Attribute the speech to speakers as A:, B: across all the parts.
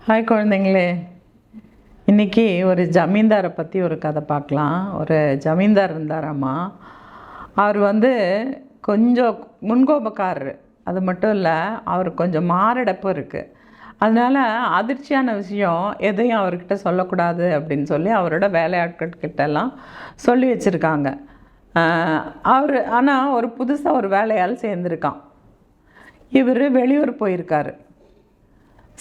A: Hi குழந்தைங்களே, இன்றைக்கி ஒரு ஜமீன்தாரை பற்றி ஒரு கதை பார்க்கலாம். ஒரு ஜமீன்தார் இருந்தாராம்மா. அவர் கொஞ்சம் முன்கோபக்காரர். அது மட்டும் இல்லை, அவருக்கு கொஞ்சம் மாரடைப்பு இருக்குது. அதனால் அதிர்ச்சியான விஷயம் எதையும் அவர்கிட்ட சொல்லக்கூடாது அப்படின்னு சொல்லி அவரோட வேலையாட்கள்கிட்டலாம் சொல்லி வச்சுருக்காங்க. ஆனால் ஒரு புதுசாக ஒரு வேலையால் சேர்ந்துருக்கான். இவர் வெளியூர் போயிருக்காரு.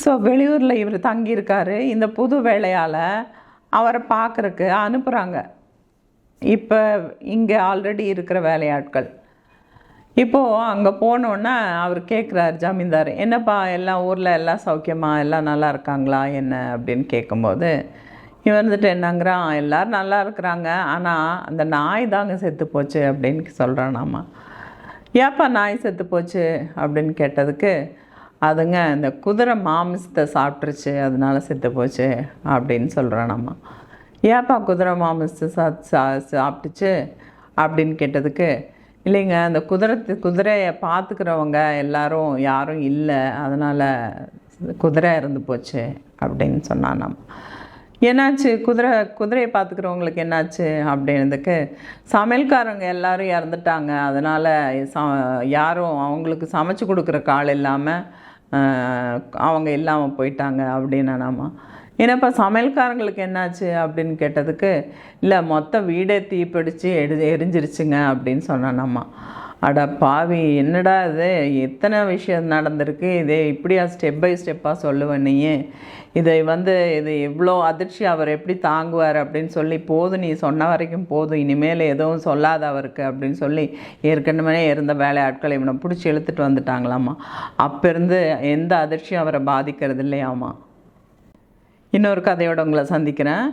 A: ஸோ வெளியூரில் இவர் தங்கியிருக்காரு. இந்த புது வேலையால் அவரை பார்க்குறக்கு அனுப்புகிறாங்க. இப்போ இங்கே ஆல்ரெடி இருக்கிற வேலையாட்கள். இப்போது அங்கே போனோன்னே அவர் கேட்குறாரு, ஜமீன்தார், என்னப்பா எல்லாம் ஊரில் எல்லாம் சௌக்கியமாக, எல்லாம் நல்லா இருக்காங்களா என்ன அப்படின்னு கேட்கும்போது இவன் என்னங்கிறான், எல்லோரும் நல்லா இருக்கிறாங்க, ஆனால் அந்த நாய் தாங்க செத்து போச்சு அப்படின்னு சொல்கிறானாம்மா. ஏப்பா நாய் செத்து போச்சு அப்படின்னு கேட்டதுக்கு, அதுங்க இந்த குதிரை மாமிசத்தை சாப்பிட்ருச்சு, அதனால செத்து போச்சு அப்படின்னு சொல்கிறானாம்மா. ஏப்பா குதிரை மாமிசத்தை சாப்பிட்டுச்சு அப்படின்னு கேட்டதுக்கு, இல்லைங்க அந்த குதிரையை பார்த்துக்கிறவங்க யாரும் இல்லை, அதனால் குதிரை இறந்து போச்சு அப்படின்னு சொன்னானாம்மா. என்னாச்சு, குதிரையை பார்த்துக்கிறவங்களுக்கு என்னாச்சு அப்படின்றதுக்கு, சமையல்காரங்க எல்லோரும் இறந்துட்டாங்க, அதனால் யாரும் அவங்களுக்கு சமைச்சு கொடுக்குற கால் இல்லாமல் அவங்க இல்லாமல் போயிட்டாங்க அப்படின்னானாம்மா. என்னப்பா சமையல்காரங்களுக்கு என்னாச்சு அப்படின்னு கேட்டதுக்கு, இல்லை மொத்த வீடே தீப்பிடிச்சு எரிஞ்சிருச்சுங்க அப்படின்னு சொன்னானாம்மா. அட பாவி, என்னடா இது, எத்தனை விஷயம் நடந்திருக்கு, இதே இப்படியா ஸ்டெப் பை ஸ்டெப்பாக சொல்லுவேன் நீயே, இது இவ்வளோ அதிர்ச்சி அவர் எப்படி தாங்குவார் அப்படின்னு சொல்லி, போதும் நீ சொன்ன வரைக்கும் போதும், இனிமேல் எதுவும் சொல்லாத அவருக்கு அப்படின்னு சொல்லி ஏற்கனவே இருந்த வேலையாட்களை இவனை பிடிச்சி இழுத்துட்டு வந்துட்டாங்களாம்மா. அப்போருந்து எந்த அதிர்ச்சியும் அவரை பாதிக்கிறது இல்லையாம்மா. இன்னொரு கதையோடு உங்களை சந்திக்கிறேன்.